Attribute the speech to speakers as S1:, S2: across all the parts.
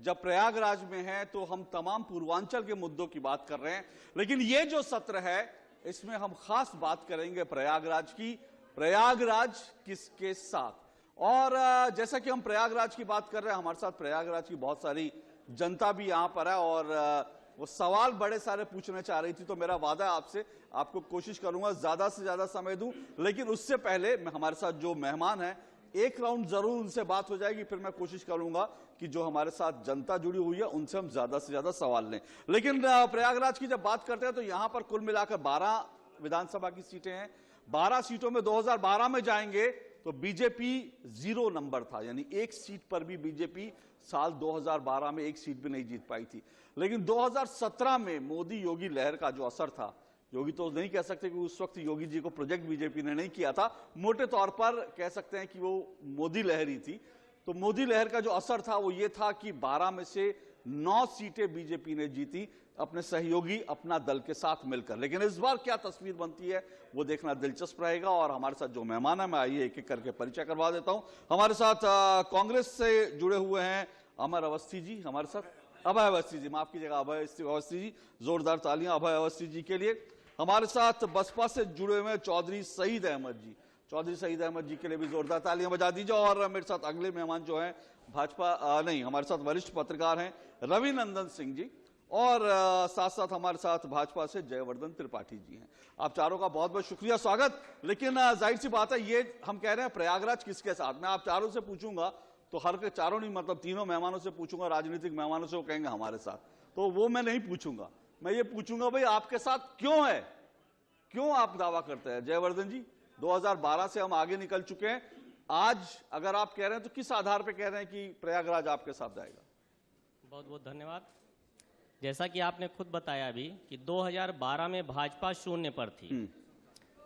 S1: जब प्रयागराज में हैं तो हम तमाम पूर्वांचल के मुद्दों की बात कर रहे हैं, लेकिन ये जो सत्र है इसमें हम खास बात करेंगे प्रयागराज की। प्रयागराज किसके साथ? और जैसा कि हम प्रयागराज की बात कर रहे हैं, हमारे साथ प्रयागराज की बहुत सारी जनता भी यहां पर है और वो सवाल बड़े सारे पूछना चाह रही थी, तो मेरा वादा है आपसे, आपको कोशिश करूंगा ज्यादा से ज्यादा समय दूं। लेकिन उससे पहले हमारे साथ जो मेहमान हैं, एक राउंड जरूर उनसे बात हो जाएगी, फिर मैं कोशिश करूंगा कि जो हमारे साथ जनता जुड़ी हुई है उनसे हम ज्यादा से ज्यादा सवाल लें। लेकिन प्रयागराज की जब बात करते हैं तो यहां पर कुल मिलाकर 12 विधानसभा की सीटें हैं। 12 सीटों में 2012 में जाएंगे तो बीजेपी 0 नंबर था, यानी एक सीट पर भी बीजेपी साल 2012 में एक सीट भी नहीं जीत पाई थी। लेकिन 2017 में मोदी योगी लहर का जो असर था, योगी तो नहीं कह सकते कि उस वक्त योगी जी को प्रोजेक्ट बीजेपी ने नहीं किया था, मोटे तौर पर कह सकते हैं कि वो मोदी लहर ही थी। तो मोदी लहर का जो असर था वो ये था कि 12 में से 9 सीटें बीजेपी ने जीती अपने सहयोगी अपना दल के साथ मिलकर। लेकिन इस बार क्या तस्वीर बनती है वो देखना दिलचस्प रहेगा। और हमारे साथ जो मेहमान है, मैं आइए एक एक करके परिचय करवा देता हूं। हमारे साथ कांग्रेस से जुड़े हुए हैं अमर अवस्थी जी, हमारे साथ अभय अवस्थी जी, माफ कीजिएगा अभय अवस्थी जी, जोरदार तालियां अभय अवस्थी जी के लिए। हमारे साथ बसपा से जुड़े हुए चौधरी सईद अहमद जी, चौधरी सईद अहमद जी के लिए भी जोरदार तालियां बजा दीजिए। और मेरे साथ अगले मेहमान जो हैं भाजपा नहीं, हमारे साथ वरिष्ठ पत्रकार हैं रवि नंदन सिंह जी, और साथ साथ हमारे साथ भाजपा से जयवर्धन त्रिपाठी जी हैं। आप चारों का बहुत बहुत शुक्रिया, स्वागत। लेकिन जाहिर सी बात है, ये हम कह रहे हैं प्रयागराज किसके साथ, मैं आप चारों से पूछूंगा तो हर के चारों नहीं, मतलब तीनों मेहमानों से पूछूंगा, राजनीतिक मेहमानों से वो कहेंगे हमारे साथ, तो वो मैं नहीं पूछूंगा। मैं ये पूछूंगा भाई आपके साथ क्यों है, क्यों आप दावा करते हैं? जयवर्धन जी, 2012 से हम आगे निकल चुके हैं, आज अगर आप कह रहे हैं तो किस आधार पर कह रहे हैं कि प्रयागराज आपके साथ जाएगा?
S2: बहुत बहुत धन्यवाद। जैसा कि आपने खुद बताया अभी कि 2012 में भाजपा शून्य पर थी।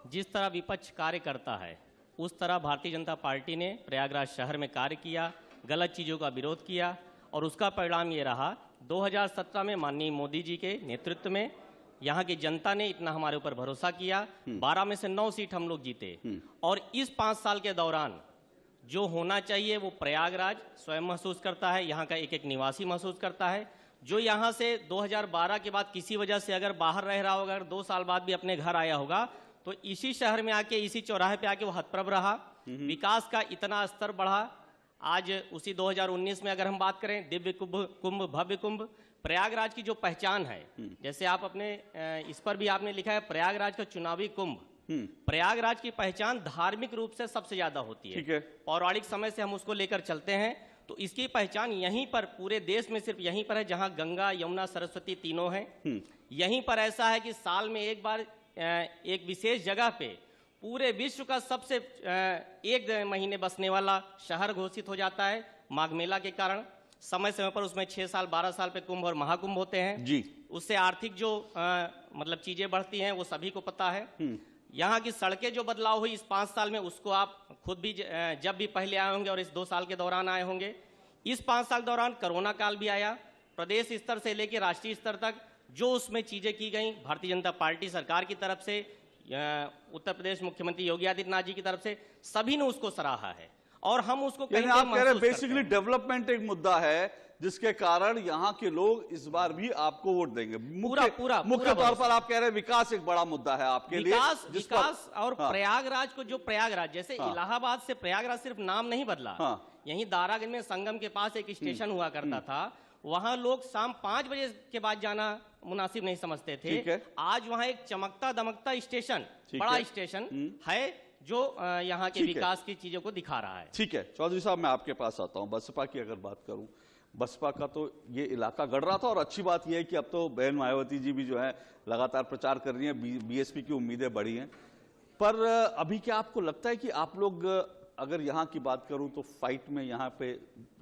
S2: जिस तरह विपक्ष कार्य करता है उस तरह भारतीय जनता पार्टी ने प्रयागराज शहर में कार्य किया, गलत चीज़ों का विरोध किया, और उसका परिणाम ये रहा 2017 में माननीय मोदी जी के नेतृत्व में यहाँ की जनता ने इतना हमारे ऊपर भरोसा किया, 12 में से 9 सीट हम लोग जीते। और इस 5 साल के दौरान जो होना चाहिए वो प्रयागराज स्वयं महसूस करता है, यहाँ का एक एक निवासी महसूस करता है। जो यहाँ से 2012 के बाद किसी वजह से अगर बाहर रह रहा होगा, अगर 2 साल बाद भी अपने घर आया होगा, तो इसी शहर में आके, इसी चौराहे पे आके वो हतप्रभ रहा। विकास का इतना स्तर बढ़ा। आज उसी 2019 में अगर हम बात करें, दिव्य कुंभ भव्य कुंभ, प्रयागराज की जो पहचान है, जैसे आप अपने इस पर भी आपने लिखा है प्रयागराज का चुनावी कुंभ। प्रयागराज की पहचान धार्मिक रूप से सबसे ज्यादा होती है, पौराणिक समय से हम उसको लेकर चलते हैं। तो इसकी पहचान यहीं पर, पूरे देश में सिर्फ यहीं पर है जहां गंगा यमुना सरस्वती तीनों हैं। यहीं पर ऐसा है कि साल में एक बार एक विशेष जगह पे पूरे विश्व का सबसे 1 महीने बसने वाला शहर घोषित हो जाता है माघ मेला के कारण। समय समय पर उसमें 6 साल 12 साल पे कुंभ और महाकुंभ होते हैं जी। उससे आर्थिक जो मतलब चीजें बढ़ती हैं वो सभी को पता है। यहाँ की सड़कें जो बदलाव हुई इस 5 साल में, उसको आप खुद भी जब भी पहले आए होंगे और इस 2 साल के दौरान आए होंगे। इस 5 साल दौरान कोरोना काल भी आया। प्रदेश स्तर से लेकर राष्ट्रीय स्तर तक जो उसमें चीजें की गई भारतीय जनता पार्टी सरकार की तरफ से, उत्तर प्रदेश मुख्यमंत्री योगी आदित्यनाथ जी की तरफ से, सभी ने उसको सराहा है। और हम उसको
S1: आप कह रहे हैं बेसिकली डेवलपमेंट एक मुद्दा है जिसके कारण यहाँ के लोग इस बार भी आपको वोट देंगे। मुख्य तौर पर आप कह रहे हैं विकास एक बड़ा मुद्दा है आपके लिए।
S2: विकास और प्रयागराज को, जो प्रयागराज जैसे इलाहाबाद से प्रयागराज सिर्फ नाम नहीं बदला। यहीं दारागंज में संगम के पास एक स्टेशन हुआ करता था, वहां लोग शाम 5 बजे के बाद जाना मुनासिब नहीं समझते थे। आज वहां एक चमकता दमकता स्टेशन, बड़ा स्टेशन है जो यहाँ के विकास की चीजों को दिखा रहा है।
S1: ठीक है चौधरी साहब, मैं आपके पास आता हूं। बसपा की अगर बात करूं, बसपा का तो ये इलाका गढ़ रहा था, और अच्छी बात यह है कि अब तो बहन मायावती जी भी जो है लगातार प्रचार कर रही हैं, बीएसपी की उम्मीदें बढ़ी हैं। पर अभी क्या आपको लगता है कि आप लोग, अगर यहाँ की बात करूं तो फाइट में, यहाँ पे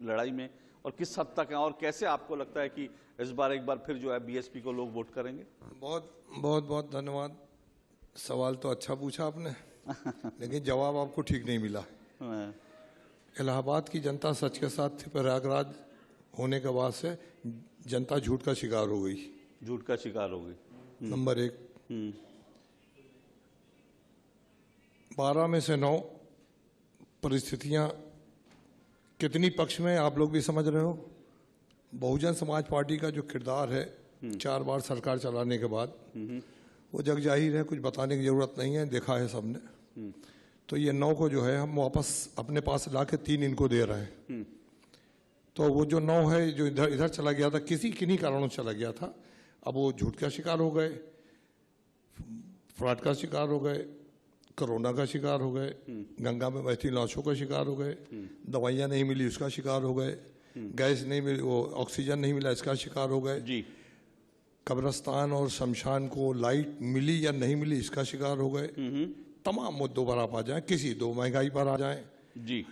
S1: लड़ाई में, और किस हद तक है, और कैसे आपको लगता है कि इस बार एक बार फिर जो है बीएसपी को लोग वोट करेंगे?
S3: बहुत धन्यवाद। सवाल तो अच्छा पूछा आपने लेकिन जवाब आपको ठीक नहीं मिला। इलाहाबाद की जनता सच के साथ थी, प्रयागराज होने के बाद से जनता झूठ का शिकार हो गई।
S1: झूठ का शिकार हो गई,
S3: नंबर 1। 12 में से 9 परिस्थितियां कितनी पक्ष में आप लोग भी समझ रहे हो। बहुजन समाज पार्टी का जो किरदार है 4 बार सरकार चलाने के बाद वो जग जाहिर है, कुछ बताने की जरूरत नहीं है, देखा है सबने। तो ये 9 को जो है हम वापस अपने पास ला के 3 इनको दे रहे हैं। तो वो जो 9 है जो इधर इधर चला गया था, किन्हीं कारणों से चला गया था, अब वो झूठ का शिकार हो गए, फ्रॉड का शिकार हो गए, कोरोना का शिकार हो गए, गंगा में बहती लाशों का शिकार हो गए, दवाइयाँ नहीं मिली उसका शिकार हो गए, गैस नहीं मिली, वो ऑक्सीजन नहीं मिला इसका शिकार हो गए
S1: जी,
S3: कब्रिस्तान और शमशान को लाइट मिली या नहीं मिली इसका शिकार हो गए। तमाम मुद्दों पर आप आ जाएं, किसी दो महंगाई पर आ जाएं
S1: जी,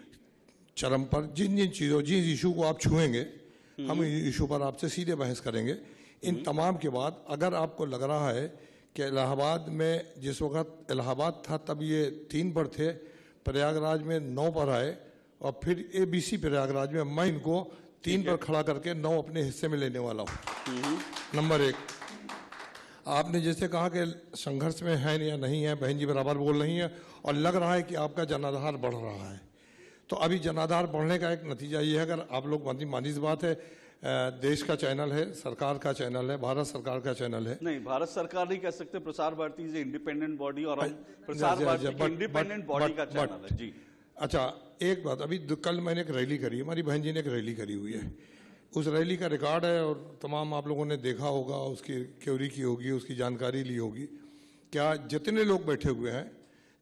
S3: चरम पर, जिन जिन चीज़ों जिस इशू को आप छुएंगे हम इशू पर आपसे सीधे बहस करेंगे। इन तमाम के बाद अगर आपको लग रहा है कि इलाहाबाद में जिस वक्त इलाहाबाद था तब ये 3 पर थे, प्रयागराज में 9 पर आए और फिर ABC प्रयागराज में मैं इनको 3 पर खड़ा करके 9 अपने हिस्से में लेने वाला हूँ। नंबर 1, आपने जैसे कहा कि संघर्ष में है या नहीं है, बहन जी बराबर बोल रही हैं और लग रहा है कि आपका जनाधार बढ़ रहा है। तो अभी जनाधार बढ़ने का एक नतीजा ये है, अगर आप लोग मानी बात है, देश का चैनल है, सरकार का चैनल है, भारत सरकार का चैनल है।
S1: नहीं, भारत सरकार नहीं कह सकते, Prasar Bharati is independent body और हम प्रसार भारती की इंडिपेंडेंट बॉडी का चैनल है जी।
S3: अच्छा, एक बात, अभी कल मैंने एक रैली करी, हमारी बहन जी ने एक रैली करी हुई है, उस रैली का रिकॉर्ड है और तमाम आप लोगों ने देखा होगा, उसकी क्यूरी की होगी, उसकी जानकारी ली होगी। क्या जितने लोग बैठे हुए हैं,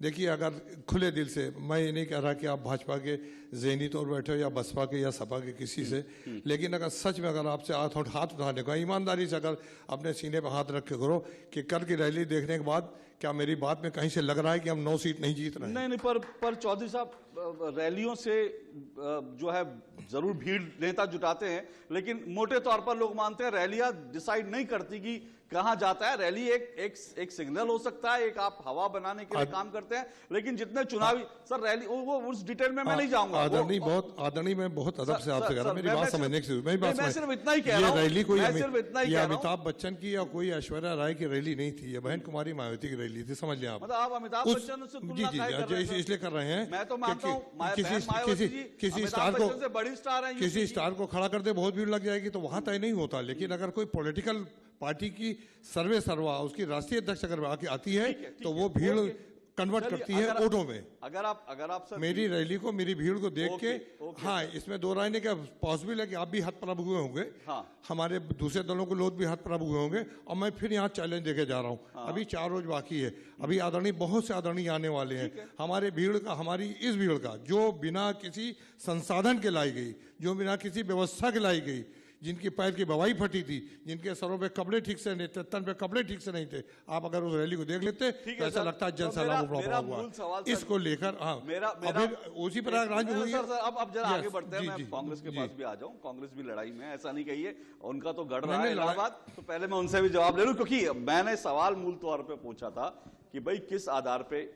S3: देखिए अगर खुले दिल से, मैं ये नहीं कह रहा कि आप भाजपा के ज़हनी तौर बैठे हो या बसपा के या सपा के किसी से, लेकिन अगर सच में अगर आपसे हाथ उठाने का, ईमानदारी से अगर अपने सीने पर हाथ रख के करो कि कल की रैली देखने के बाद क्या मेरी बात में कहीं से लग रहा है कि हम 9 सीट नहीं जीत रहे हैं?
S1: नहीं, पर चौधरी साहब, रैलियों से जो है जरूर भीड़ नेता जुटाते हैं, लेकिन मोटे तौर पर लोग मानते हैं रैलियां डिसाइड नहीं करती कि कहां जाता है। रैली एक सिग्नल हो सकता है, एक आप हवा बनाने के लिए काम करते हैं, लेकिन जितने चुनावी सर रैली वो उस डिटेल में मैं नहीं जाऊंगा।
S3: आदरणीय, मैं बहुत अदब से आपसे कह रहा हूं, मेरी बात समझने की,
S1: मैं सिर्फ इतना ही कह रहा हूं,
S3: रैली कोई
S1: अमिताभ
S3: बच्चन की या कोई ऐश्वर्या राय की रैली नहीं थी, ये बहन कुमारी मायावती की रैली थी, समझ लें आप।
S1: मतलब आप अमिताभ बच्चन से तुलना काहे कर रहे हैं?
S3: इसलिए कर रहे हैं,
S1: मैं तो मानता हूं
S3: किसी स्टार को खड़ा कर दे, बहुत भीड़ लग जाएगी, तो वहां तय नहीं होता। लेकिन अगर कोई पॉलिटिकल पार्टी की सर्वा उसकी राष्ट्रीय अध्यक्ष अगर आती है तो वो भीड़ कन्वर्ट करती है वोटों में।
S1: अगर आप सर
S3: मेरी रैली को, मेरी भीड़ को देख के, हाँ, इसमें दो राय ने क्या पॉसिबल है कि आप भी हाथ पर हुए होंगे, हमारे दूसरे दलों के लोग भी हाथ पर हुए होंगे, और मैं फिर यहाँ चैलेंज देके जा रहा हूँ। अभी 4 रोज बाकी है, अभी आदरणीय बहुत से आदरणीय आने वाले हैं। हमारे भीड़ का, हमारी इस भीड़ का जो बिना किसी संसाधन के लाई गई, जो बिना किसी व्यवस्था के लाई गई, जिनकी पैर की बवाई फटी थी, जिनके सरों पे कपड़े ठीक से नहीं थे, तन पे कपड़े ठीक से नहीं थे, आप अगर उस रैली को देख लेते तो ऐसा लगता है जनसैलाब उमड़ा हुआ। इसको लेकर उसी प्रयागराज में हुई है।
S1: अब जरा आगे बढ़ते हैं, मैं कांग्रेस के पास भी आ जाऊं। कांग्रेस भी लड़ाई में, ऐसा नहीं कहिए, उनका तो गढ़ रहा है इलाहाबाद, तो पहले मैं उनसे भी जवाब ले लूं, क्योंकि मैंने सवाल मूल तौर पर पूछा था कि भाई किस आधार पे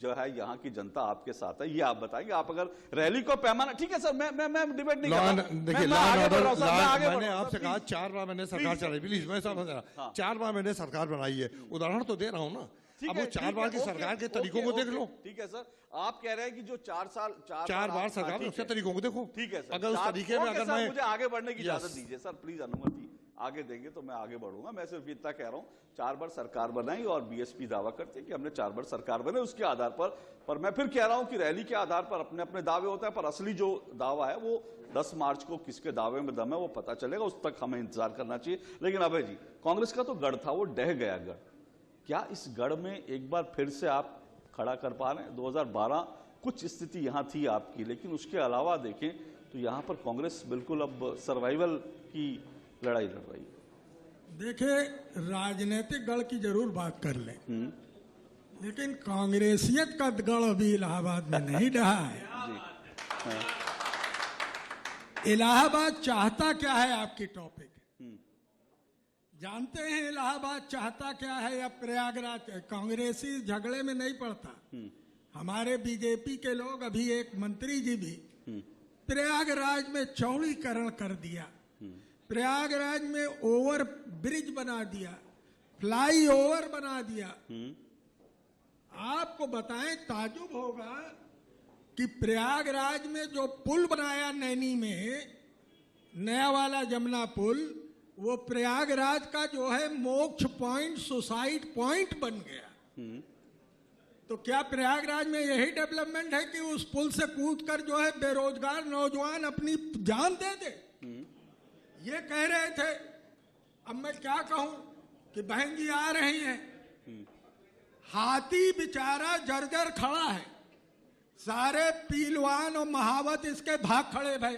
S1: जो है यहाँ की जनता आपके साथ है, ये आप बताएंगे। आप अगर रैली को पैमाना, ठीक है सर, मैं डिबेट नहीं कर रहा।
S3: देखिए, मैंने आपसे कहा 4 बार मैंने सरकार चलाई, प्लीज, मैं समझ रहा, 4 बार मैंने सरकार बनाई है, उदाहरण तो दे रहा हूँ ना। अब वो 4 बार की सरकार के तरीकों को देख लो।
S1: ठीक है सर, आप कह रहे हैं कि जो 4
S3: बार सरकार, उसके तरीकों को देखो।
S1: ठीक है सर,
S3: अगर उस तरीके में अगर मैं,
S1: मुझे आगे बढ़ने की इजाजत दीजिए सर, प्लीज, अनुमति आगे देंगे तो मैं आगे बढ़ूंगा। मैं सिर्फ इतना कह रहा हूं, 4 बार सरकार बनाई और बीएसपी दावा करती है कि हमने 4 बार सरकार बनाई, उसके आधार पर मैं फिर कह रहा हूं कि रैली के आधार पर अपने अपने दावे होते हैं, पर असली जो दावा है वो 10 मार्च को किसके दावे में दम है वो पता चलेगा, उस तक हमें इंतजार करना चाहिए। लेकिन अभय जी, कांग्रेस का तो गढ़ था, वो ढह गया गढ़, क्या इस गढ़ में एक बार फिर से आप खड़ा कर पा रहे हैं? 2012 कुछ स्थिति यहां थी आपकी, लेकिन उसके अलावा देखें तो यहां पर कांग्रेस बिल्कुल अब सर्वाइवल की लड़ाई लड़ रही है।
S4: देखिए, राजनीतिक गढ़ की जरूर बात कर लें, लेकिन कांग्रेसियत का गढ़ अभी इलाहाबाद में नहीं रहा है। इलाहाबाद चाहता क्या है, आपकी टॉपिक जानते हैं? इलाहाबाद चाहता क्या है? या प्रयागराज? कांग्रेसी झगड़े में नहीं पड़ता। हमारे बीजेपी के लोग, अभी एक मंत्री जी भी प्रयागराज में चौड़ीकरण कर दिया, प्रयागराज में ओवर ब्रिज बना दिया, फ्लाई ओवर बना दिया। आपको बताएं, ताजुब होगा कि प्रयागराज में जो पुल बनाया नैनी में, नया वाला जमुना पुल वो प्रयागराज का जो है मोक्ष पॉइंट, सुसाइड पॉइंट बन गया। तो क्या प्रयागराज में यही डेवलपमेंट है कि उस पुल से कूदकर जो है बेरोजगार नौजवान अपनी जान दे दे? ये कह रहे थे। अब मैं क्या कहूं कि बहन जी आ रही हैं, हाथी बेचारा जर्जर खड़ा है, सारे पीलवान और महावत इसके भाग खड़े भाई।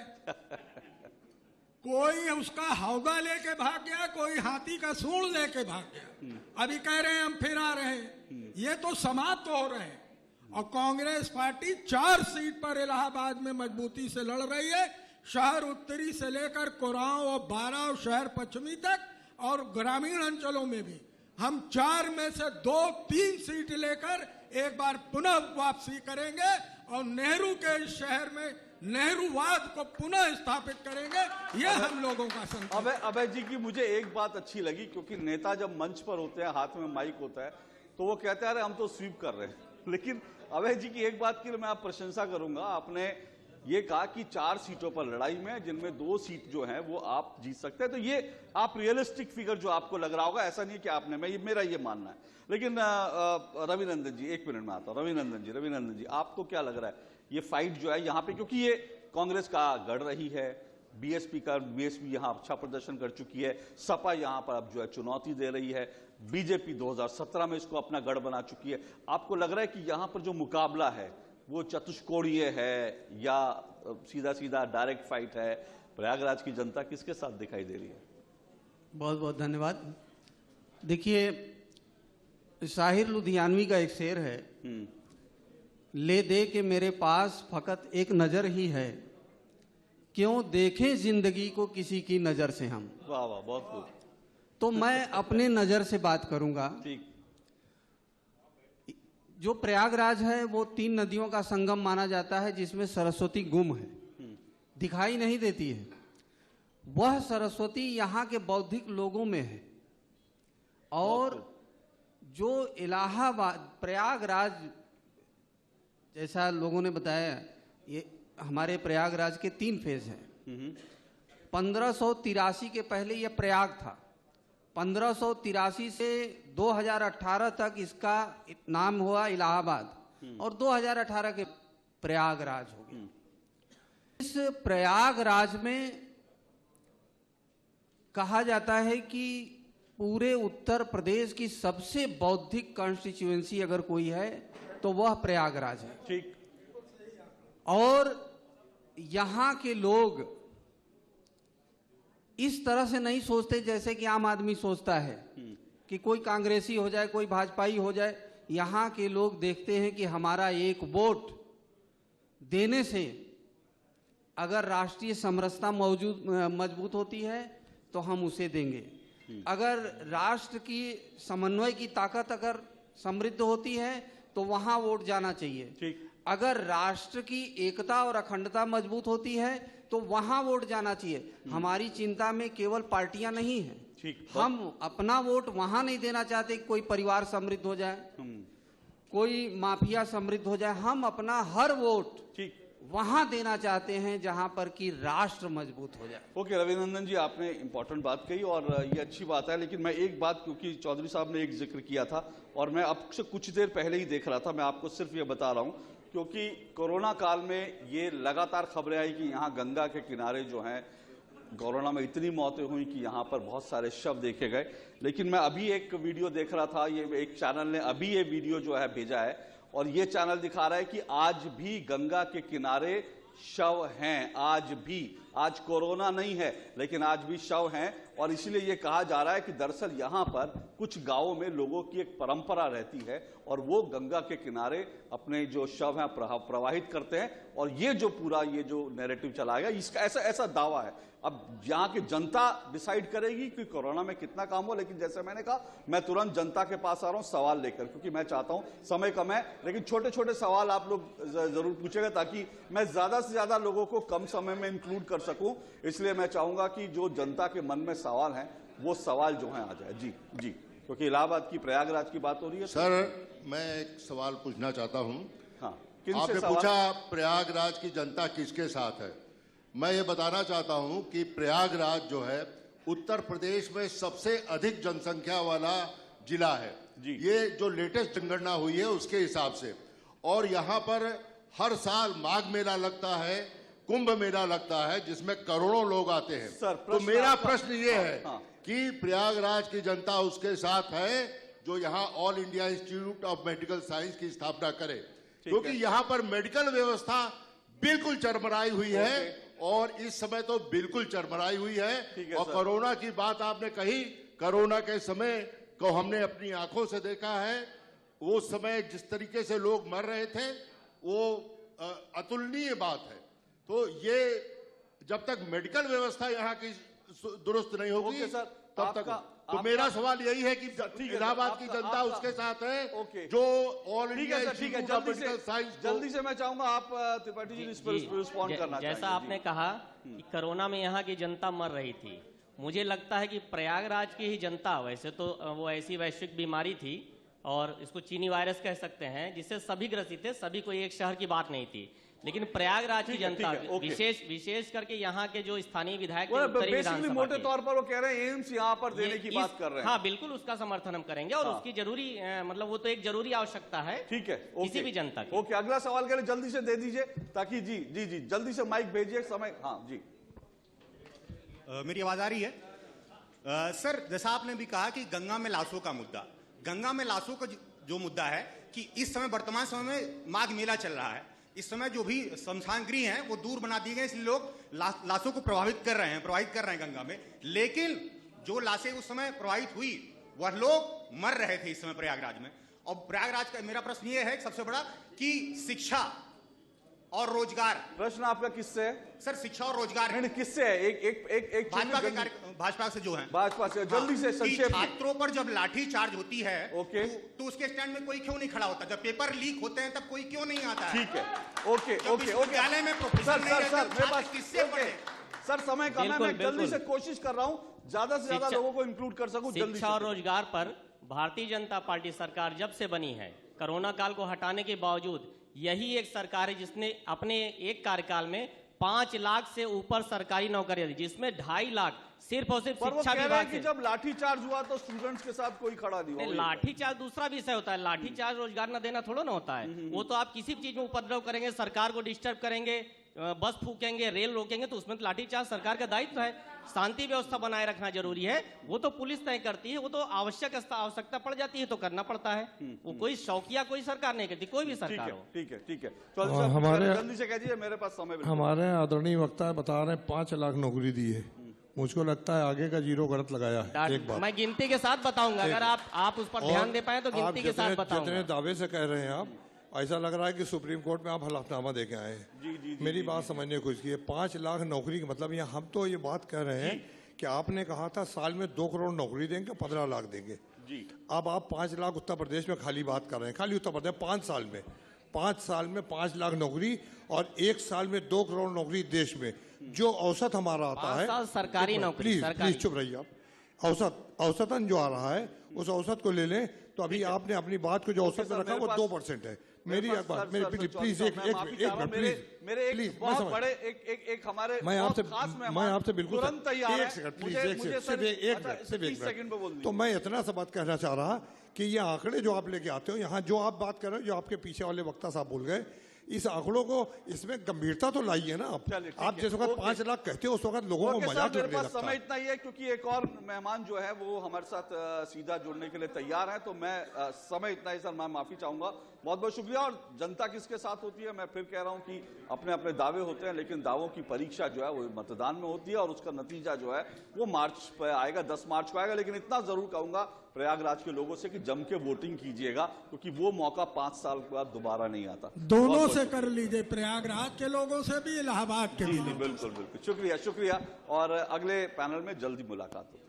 S4: कोई उसका हौदा लेके भाग गया, कोई हाथी का सूंड लेके भाग गया। अभी कह रहे हैं हम फिर आ रहे हैं। ये तो समाप्त हो रहे हैं। और कांग्रेस पार्टी 4 सीट पर इलाहाबाद में मजबूती से लड़ रही है, शहर उत्तरी से लेकर कोरांव और बाराव शहर पश्चिमी तक, और ग्रामीण अंचलों में भी। हम 4 में से 2-3 सीट लेकर एक बार पुनः वापसी करेंगे और नेहरू के इस शहर में नेहरूवाद को पुनः स्थापित करेंगे। ये हम लोगों का संकल्प।
S1: अभय जी की मुझे एक बात अच्छी लगी, क्योंकि नेता जब मंच पर होते हैं, हाथ में माइक होता है, तो वो कहते हैं अरे हम तो स्वीप कर रहे हैं। लेकिन अभय जी की एक बात की मैं आप प्रशंसा करूंगा, आपने ये कहा कि 4 सीटों पर लड़ाई में, जिनमें 2 सीट जो हैं वो आप जीत सकते हैं। तो ये आप रियलिस्टिक फिगर जो आपको लग रहा होगा, ऐसा नहीं कि आपने, मेरा ये मानना है। लेकिन रविनंदन जी, 1 मिनट में आता हूं। रविनंदन जी आपको क्या लग रहा है ये फाइट जो है यहाँ पे, क्योंकि ये कांग्रेस का गढ़ रही है, बीएसपी यहाँ अच्छा प्रदर्शन कर चुकी है, सपा यहाँ पर अब जो है चुनौती दे रही है, बीजेपी 2017 में इसको अपना गढ़ बना चुकी है। आपको लग रहा है कि यहाँ पर जो मुकाबला है वो चतुष्कोणीय है या सीधा सीधा डायरेक्ट फाइट है? प्रयागराज की जनता किसके साथ दिखाई दे रही है?
S5: बहुत बहुत धन्यवाद। देखिए, शाहिर लुधियानवी का एक शेर है, ले दे के मेरे पास फकत एक नजर ही है, क्यों देखें जिंदगी को किसी की नजर से हम।
S1: वाह वाह, बहुत खूब।
S5: तो मैं अपने नजर से बात करूंगा।
S1: ठीक।
S5: जो प्रयागराज है वो 3 नदियों का संगम माना जाता है, जिसमें सरस्वती गुम है, दिखाई नहीं देती है। वह सरस्वती यहाँ के बौद्धिक लोगों में है। और जो इलाहाबाद प्रयागराज, जैसा लोगों ने बताया, ये हमारे प्रयागराज के 3 फेज हैं। 1583 के पहले यह प्रयाग था। 1583 से 2018 तक इसका नाम हुआ इलाहाबाद, और 2018 के प्रयागराज हो गया। इस प्रयागराज में कहा जाता है कि पूरे उत्तर प्रदेश की सबसे बौद्धिक कॉन्स्टिट्यूएंसी अगर कोई है तो वह प्रयागराज है।
S1: ठीक।
S5: और यहाँ के लोग इस तरह से नहीं सोचते जैसे कि आम आदमी सोचता है कि कोई कांग्रेसी हो जाए, कोई भाजपाई हो जाए। यहाँ के लोग देखते हैं कि हमारा एक वोट देने से अगर राष्ट्रीय समरसता मजबूत होती है तो हम उसे देंगे। अगर राष्ट्र की समन्वय की ताकत अगर समृद्ध होती है तो वहां वोट जाना चाहिए।
S1: ठीक।
S5: अगर राष्ट्र की एकता और अखंडता मजबूत होती है तो वहां वोट जाना चाहिए। हमारी चिंता में केवल पार्टियां नहीं है।
S1: ठीक।
S5: हम अपना वोट वहां नहीं देना चाहते कोई परिवार समृद्ध हो जाए, कोई माफिया समृद्ध हो जाए। हम अपना हर वोट
S1: ठीक
S5: वहां देना चाहते हैं जहां पर कि राष्ट्र मजबूत हो जाए।
S1: ओके रविनंदन जी, आपने इंपॉर्टेंट बात कही और ये अच्छी बात है। लेकिन मैं एक बात, क्योंकि चौधरी साहब ने एक जिक्र किया था और मैं अब से कुछ देर पहले ही देख रहा था, मैं आपको सिर्फ ये बता रहा हूं, क्योंकि कोरोना काल में ये लगातार खबरें आई कि यहाँ गंगा के किनारे जो हैं कोरोना में इतनी मौतें हुई कि यहाँ पर बहुत सारे शव देखे गए। लेकिन मैं अभी एक वीडियो देख रहा था, ये एक चैनल ने अभी ये वीडियो जो है भेजा है और ये चैनल दिखा रहा है कि आज भी गंगा के किनारे शव हैं। आज भी, आज कोरोना नहीं है लेकिन आज भी शव हैं। और इसलिए ये कहा जा रहा है कि दरअसल यहाँ पर कुछ गांवों में लोगों की एक परंपरा रहती है और वो गंगा के किनारे अपने जो शव हैं प्रवाहित करते हैं। और ये जो पूरा ये जो नैरेटिव चला गया, इसका ऐसा दावा है। अब यहाँ की जनता डिसाइड करेगी कि कोरोना में कितना काम हो। लेकिन जैसे मैंने कहा, मैं तुरंत जनता के पास आ रहा हूँ सवाल लेकर, क्योंकि मैं चाहता हूँ, समय कम है लेकिन छोटे छोटे सवाल आप लोग जरूर पूछेगा ताकि मैं ज्यादा से ज्यादा लोगों को कम समय में इंक्लूड कर सकूं। इसलिए मैं चाहूंगा कि जो जनता के मन में सवाल हैं वो सवाल जो है आ जाए। जी जी, क्योंकि इलाहाबाद की प्रयागराज की बात हो रही है।
S6: सर, मैं एक सवाल पूछना चाहता हूं।
S1: हाँ,
S6: आपने पूछा प्रयागराज की जनता किसके साथ है। मैं ये बताना चाहता हूं कि प्रयागराज जो है उत्तर प्रदेश में सबसे अधिक जनसंख्या वाला जिला है
S1: जी।
S6: ये जो लेटेस्ट जनगणना हुई है उसके हिसाब से। और यहाँ पर हर साल माघ मेला लगता है, कुंभ मेला लगता है, जिसमें करोड़ों लोग आते हैं।
S1: सर,
S6: तो मेरा
S1: आपका-
S6: प्रश्न ये है
S1: हाँ।
S6: कि प्रयागराज की जनता उसके साथ है जो यहाँ all India institute of medical science की स्थापना करे, क्योंकि यहाँ पर मेडिकल व्यवस्था बिल्कुल चरमराई हुई है और इस समय तो बिल्कुल चरमराई हुई है। और
S1: सर।
S6: कोरोना की बात आपने कही, कोरोना के समय को हमने अपनी आंखों से देखा है। वो समय जिस तरीके से लोग मर रहे थे वो अतुलनीय बात है। तो ये जब तक मेडिकल व्यवस्था यहाँ की दुरुस्त नहीं होगी
S1: ओके सर,
S6: तब तक। तो
S1: आपका-
S6: मेरा सवाल यही है कि
S1: ठीक है,
S6: इलाहाबाद की
S1: आपका-
S6: जनता
S1: आपका-
S6: उसके साथ है
S1: ओके।
S6: जो ऑल
S1: ठीक
S6: इंडिया
S1: है सर, ठीक है,
S6: इंस्टीट्यूट ऑफ मेडिकल साइंस
S1: जल्दी से मैं चाहूंगा आप त्रिपाठी जी इस पर रिस्पॉन्ड करना
S2: जैसा
S1: चाहेंगे।
S2: आपने कहा कि कोरोना में यहाँ की जनता मर रही थी, मुझे लगता है कि प्रयागराज की ही जनता, वैसे तो वो ऐसी वैश्विक बीमारी थी और इसको चीनी वायरस कह सकते हैं जिससे सभी ग्रसित थे, सभी कोई एक शहर की बात नहीं थी, लेकिन प्रयागराज की
S1: ठीक है,
S2: जनता
S1: ठीक है, ओके।
S2: विशेष करके यहाँ के जो स्थानीय विधायक थे,
S1: वो
S2: उत्तरी
S1: बेसिकली
S2: विधानसभा
S1: मोटे
S2: के,
S1: तौर पर वो कह रहे हैं एम्स यहाँ पर देने की
S2: इस-
S1: बात कर रहे हैं।
S2: हाँ बिल्कुल, उसका समर्थन हम करेंगे और
S1: हाँ।
S2: उसकी जरूरी मतलब वो तो एक जरूरी आवश्यकता है
S1: ठीक है,
S2: किसी भी जनता की।
S1: ओके, अगला सवाल के लिए जल्दी से दे दीजिए ताकि जी जी जी जल्दी से माइक भेजिए, समय। हाँ जी,
S7: मेरी आवाज आ रही है? सर, जैसा आपने भी कहा कि गंगा में लाशों का मुद्दा, गंगा में लाशों का जो मुद्दा है कि इस समय वर्तमान समय में माघ मेला चल रहा है, इस समय जो भी शमशान गृह हैं वो दूर बना दिए गए, इसलिए लोग लाशों को प्रवाहित कर रहे हैं गंगा में। लेकिन जो लाशें उस समय प्रवाहित हुई वह लोग मर रहे थे इस समय प्रयागराज में। और प्रयागराज का मेरा प्रश्न ये है सबसे बड़ा कि शिक्षा और रोजगार।
S1: प्रश्न आपका किससे है?
S7: सर, शिक्षा और रोजगार
S1: नहीं, किससे है? एक
S7: भाजपा से जो है,
S1: भाजपा से जल्दी से
S7: कि
S1: संक्षेप में।
S7: छात्रों पर जब लाठी चार्ज होती है
S1: ओके।
S7: तो उसके स्टैंड में कोई क्यों नहीं खड़ा होता? जब पेपर लीक होते हैं तब कोई क्यों नहीं आता है?
S1: ठीक है, ओके
S7: जब
S1: ओके ओके।
S7: विश्वविद्यालय में प्रोफेसर
S1: सर
S7: नहीं
S1: सर
S7: रहते,
S1: सर
S7: तो
S1: मेरे
S7: छात्र
S1: पास
S7: किससे
S1: ओके।
S7: पढ़े?
S1: सर, समय कम है,
S2: बिल्कुल,
S1: मैं जल्दी
S2: बिल्कुल।
S1: से कोशिश कर रहा हूँ ज्यादा से ज्यादा
S2: शिक्षा-
S1: लोगों को इंक्लूड कर सकूं। जल्दी
S2: शिक्षा और
S1: से
S2: रोजगार पर भारतीय जनता पार्टी सरकार जब से बनी है, कोरोना काल को हटाने के बावजूद यही एक सरकार है जिसने अपने एक कार्यकाल में 5 लाख से ऊपर सरकारी नौकरियां दी, जिसमें 2.5 लाख सिर्फ और सिर्फ
S1: पर वो
S2: शिक्षा
S1: कह रहे
S2: विभाग
S1: हैं कि
S2: से।
S1: जब लाठीचार्ज हुआ तो स्टूडेंट्स के साथ कोई खड़ा नहीं हुआ।
S2: लाठीचार्ज दूसरा विषय होता है, लाठीचार्ज रोजगार न देना थोड़ा ना होता है। वो तो आप किसी भी चीज में उपद्रव करेंगे, सरकार को डिस्टर्ब करेंगे, बस फूकेंगे, रेल रोकेंगे, तो उसमें तो लाठीचार्ज सरकार का दायित्व है। शांति व्यवस्था बनाए रखना जरूरी है, वो तो पुलिस तय करती है, वो तो आवश्यकता पड़ जाती है तो करना पड़ता है। वो कोई शौकिया कोई सरकार नहीं करती, कोई भी सरकार हो।
S1: ठीक है ठीक है। तो
S3: और हमारे-
S1: जल्दी से कह दीजिए, मेरे पास समय बिल्कुल।
S3: हमारे आदरणीय वक्ता बता रहे हैं 5 लाख नौकरी दी है। मुझको लगता है आगे का जीरो गलत लगाया है। एक बात
S2: मैं गिनती के साथ बताऊंगा, अगर आप उस पर ध्यान दे पाए तो
S3: आप
S2: गिनती के साथ
S3: जितने
S2: बताऊंगा।
S3: दावे से कह रहे हैं आप, ऐसा लग रहा है कि सुप्रीम कोर्ट में आप हलफनामा दे के आए हैं। मेरी बात समझने की कोशिश कीजिए। 5 लाख नौकरी का मतलब यहाँ हम तो ये बात कह रहे हैं कि आपने कहा था साल में 2 करोड़ नौकरी देंगे, 15 लाख देंगे। अब आप 5 लाख उत्तर प्रदेश में खाली बात कर रहे हैं, खाली उत्तर प्रदेश 5 साल में 5 लाख नौकरी और 1 साल में 2 करोड़ नौकरी देश में, जो औसत हमारा आता
S2: 5
S3: है।
S2: साल सरकारी नौकरी,
S3: प्लीज
S2: सरकारी।
S3: प्लीज चुप रहिए आप। औसतन जो आ रहा है उस औसत को ले लें तो अभी आपने अपनी बात को जो औसत में रखा वो 2% है। मेरी एक बात, मेरी प्लीज एक मिनट
S1: मेरे एक बहुत बड़े एक हमारे
S3: मैं आपसे बिल्कुल
S1: तुरंत तैयार है।
S3: एक सेकंड प्लीज, सिर्फ एक
S1: सेकंड पे बोल
S3: मिनट। तो मैं इतना सा बात कहना चाह रहा कि ये आंकड़े जो आप लेके आते हो यहाँ, जो आप बात कर रहे हो, जो आपके पीछे वाले वक्ता साहब बोल गए, इस आंकड़ों को इसमें गंभीरता तो लाइए ना आप।
S1: चलिए, ठीक
S3: आप जिस वक्त 5 लाख कहते हो उस वक्त लोगों को
S1: ओके
S3: मजाक
S1: साहब, मेरे
S3: लगने
S1: पास
S3: लगता
S1: समय
S3: है।
S1: इतना ही है क्योंकि एक और मेहमान जो है वो हमारे साथ सीधा जुड़ने के लिए तैयार है। तो मैं समय इतना ही सर, मैं माफी चाहूंगा। बहुत बहुत शुक्रिया। और जनता किसके साथ होती है, मैं फिर कह रहा हूं कि अपने अपने दावे होते हैं, लेकिन दावों की परीक्षा जो है वो मतदान में होती है और उसका नतीजा जो है वो मार्च पे आएगा, 10 मार्च को आएगा। लेकिन इतना जरूर कहूंगा प्रयागराज के लोगों से कि जम के वोटिंग कीजिएगा, क्योंकि वो मौका 5 साल के बाद दोबारा नहीं आता।
S4: दोनों से कर लीजिए, प्रयागराज के लोगों से भी, इलाहाबाद के भी।
S1: बिल्कुल बिल्कुल, शुक्रिया शुक्रिया। और अगले पैनल में जल्दी मुलाकात होगी।